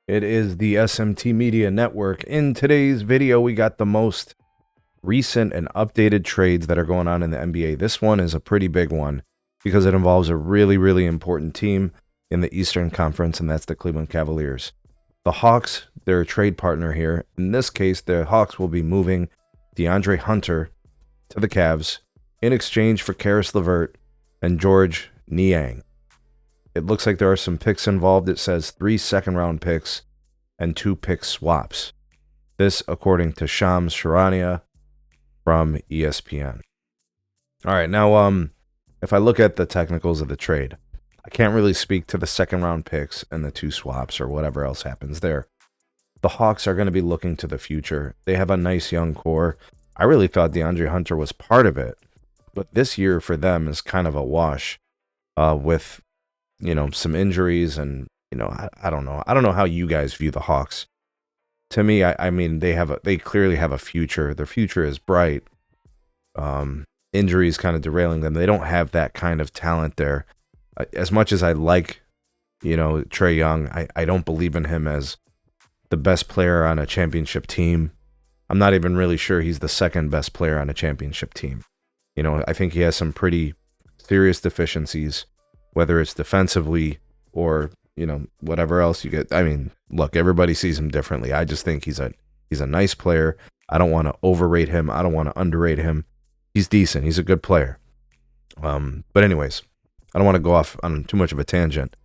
It is the SMT Media Network. In today's video, we got the most recent and updated trades that are going on in the NBA. This one is a pretty big one because it involves a really, really important team in the Eastern Conference, and that's the Cleveland Cavaliers. The Hawks, they're a trade partner here. In this case, the Hawks will be moving DeAndre Hunter to the Cavs in exchange for Karis LeVert and George Niang. It looks like there are some picks involved. It says 3 second-round picks and 2 pick swaps. This, according to Shams Charania from ESPN. All right, now, if I look at the technicals of the trade, I can't really speak to the second-round picks and the 2 swaps or whatever else happens there. The Hawks are going to be looking to the future. They have a nice young core. I really thought DeAndre Hunter was part of it, but this year for them is kind of a wash with some injuries and, I don't know. I don't know how you guys view the Hawks. To me, I mean, they clearly have a future. Their future is bright. Injuries kind of derailing them. They don't have that kind of talent there. As much as I like, Trae Young, I don't believe in him as the best player on a championship team. I'm not even really sure he's the second best player on a championship team. I think he has some pretty serious deficiencies, whether it's defensively or, whatever else you get. I mean, look, everybody sees him differently. I just think he's a nice player. I don't want to overrate him. I don't want to underrate him. He's decent. He's a good player. But anyways, I don't want to go off on too much of a tangent.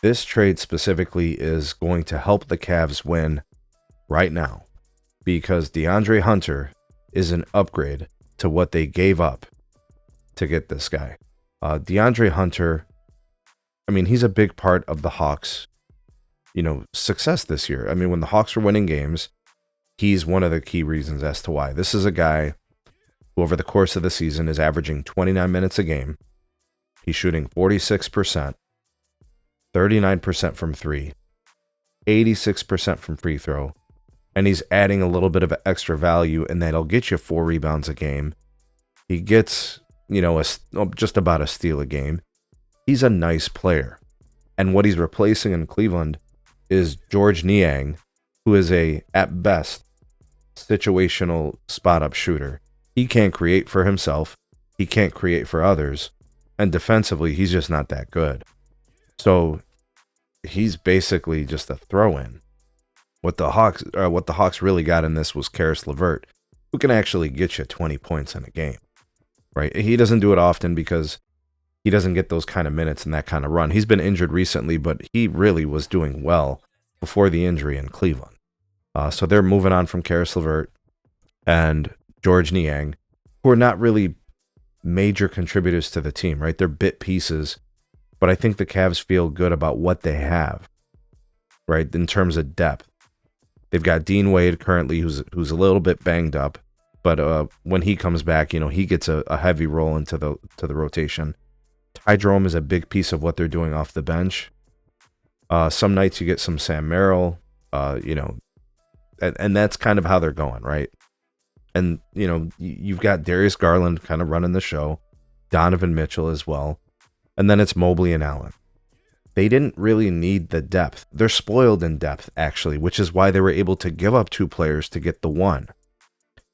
This trade specifically is going to help the Cavs win right now because DeAndre Hunter is an upgrade to what they gave up to get this guy. DeAndre Hunter, I mean, he's a big part of the Hawks, success this year. I mean, when the Hawks were winning games, he's one of the key reasons as to why. This is a guy who over the course of the season is averaging 29 minutes a game. He's shooting 46%, 39% from 3, 86% from free throw, and he's adding a little bit of extra value, and that'll get you 4 rebounds a game. He gets, just about a steal a game. He's a nice player. And what he's replacing in Cleveland is George Niang, who is at best, situational spot-up shooter. He can't create for himself. He can't create for others. And defensively, he's just not that good. So he's basically just a throw-in. What the Hawks really got in this was Karis LeVert, who can actually get you 20 points in a game. Right? He doesn't do it often because he doesn't get those kind of minutes and that kind of run. He's been injured recently, but he really was doing well before the injury in Cleveland. So they're moving on from Karis LeVert and George Niang, who are not really major contributors to the team, right? They're bit pieces, but I think the Cavs feel good about what they have, right? In terms of depth, they've got Dean Wade currently, who's a little bit banged up, but when he comes back, he gets a heavy role into the rotation. Ty Jerome is a big piece of what they're doing off the bench. Some nights you get some Sam Merrill, and that's kind of how they're going, right? And, you've got Darius Garland kind of running the show, Donovan Mitchell as well, and then it's Mobley and Allen. They didn't really need the depth. They're spoiled in depth, actually, which is why they were able to give up 2 players to get the one.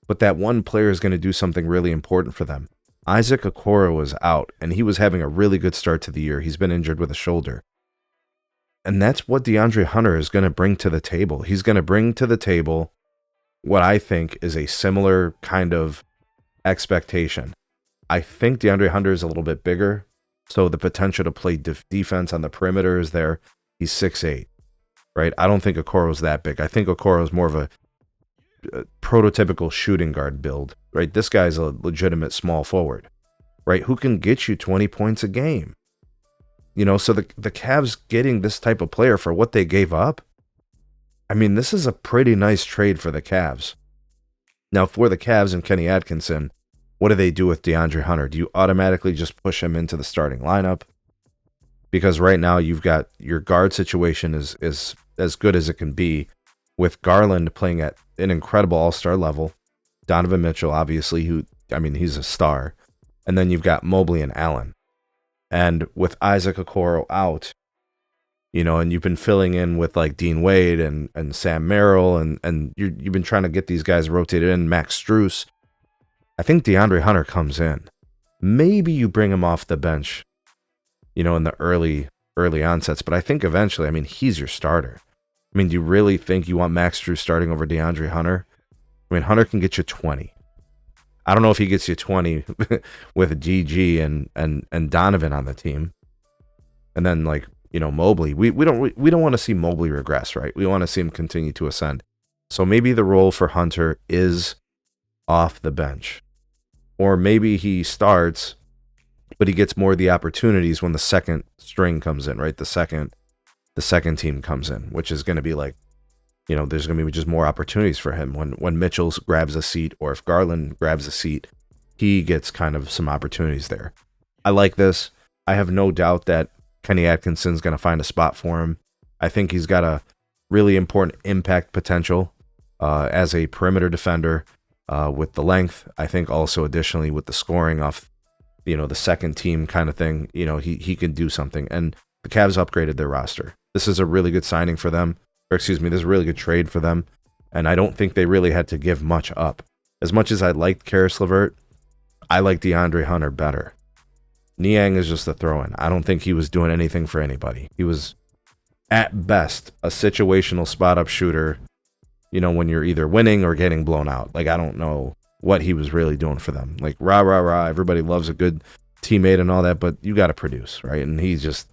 But that one player is going to do something really important for them. Isaac Okoro was out, and he was having a really good start to the year. He's been injured with a shoulder. And that's what DeAndre Hunter is going to bring to the table. He's going to bring to the table what I think is a similar kind of expectation. I think DeAndre Hunter is a little bit bigger, so the potential to play defense on the perimeter is there. He's 6'8", right? I don't think Okoro's that big. I think Okoro's more of a prototypical shooting guard build, right? This guy's a legitimate small forward, right? Who can get you 20 points a game. So the Cavs getting this type of player for what they gave up, I mean, this is a pretty nice trade for the Cavs. Now, for the Cavs and Kenny Atkinson, what do they do with DeAndre Hunter? Do you automatically just push him into the starting lineup? Because right now you've got your guard situation is as good as it can be, with Garland playing at an incredible all-star level. Donovan Mitchell, obviously, he's a star. And then you've got Mobley and Allen. And with Isaac Okoro out, and you've been filling in with like Dean Wade and Sam Merrill, and you've been trying to get these guys rotated in, Max Strus. I think DeAndre Hunter comes in. Maybe you bring him off the bench, in the early onsets, but I think eventually, he's your starter. Do you really think you want Max Strus starting over DeAndre Hunter? Hunter can get you 20. I don't know if he gets you 20 with GG and Donovan on the team. And then Mobley. We don't want to see Mobley regress, right? We want to see him continue to ascend. So maybe the role for Hunter is off the bench. Or maybe he starts, but he gets more of the opportunities when the second string comes in, right? The second team comes in, which is going to be there's going to be just more opportunities for him. When Mitchell grabs a seat, or if Garland grabs a seat, he gets kind of some opportunities there. I like this. I have no doubt that Kenny Atkinson's going to find a spot for him. I think he's got a really important impact potential as a perimeter defender with the length. I think also additionally with the scoring off, the second team kind of thing, he can do something. And the Cavs upgraded their roster. This is a really good signing for them. This is a really good trade for them. And I don't think they really had to give much up. As much as I liked Karis LeVert, I like DeAndre Hunter better. Niang is just a throw-in. I don't think he was doing anything for anybody. He was, at best, a situational spot-up shooter, when you're either winning or getting blown out. I don't know what he was really doing for them. Rah, rah, rah, everybody loves a good teammate and all that, but you got to produce, right? And he's just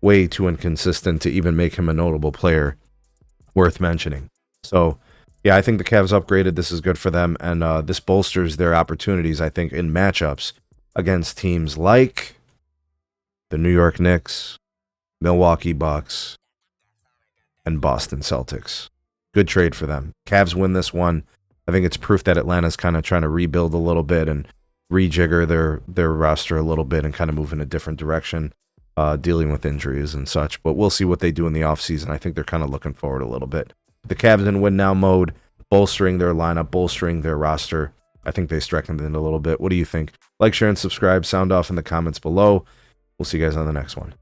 way too inconsistent to even make him a notable player worth mentioning. So, yeah, I think the Cavs upgraded. This is good for them, and this bolsters their opportunities, I think, in matchups against teams like the New York Knicks, Milwaukee Bucks, and Boston Celtics. Good trade for them. Cavs win this one. I think it's proof that Atlanta's kind of trying to rebuild a little bit and rejigger their roster a little bit and kind of move in a different direction, dealing with injuries and such. But we'll see what they do in the offseason. I think they're kind of looking forward a little bit. The Cavs in win now mode, bolstering their lineup, bolstering their roster. I think they strengthened it a little bit. What do you think? Like, share, and subscribe. Sound off in the comments below. We'll see you guys on the next one.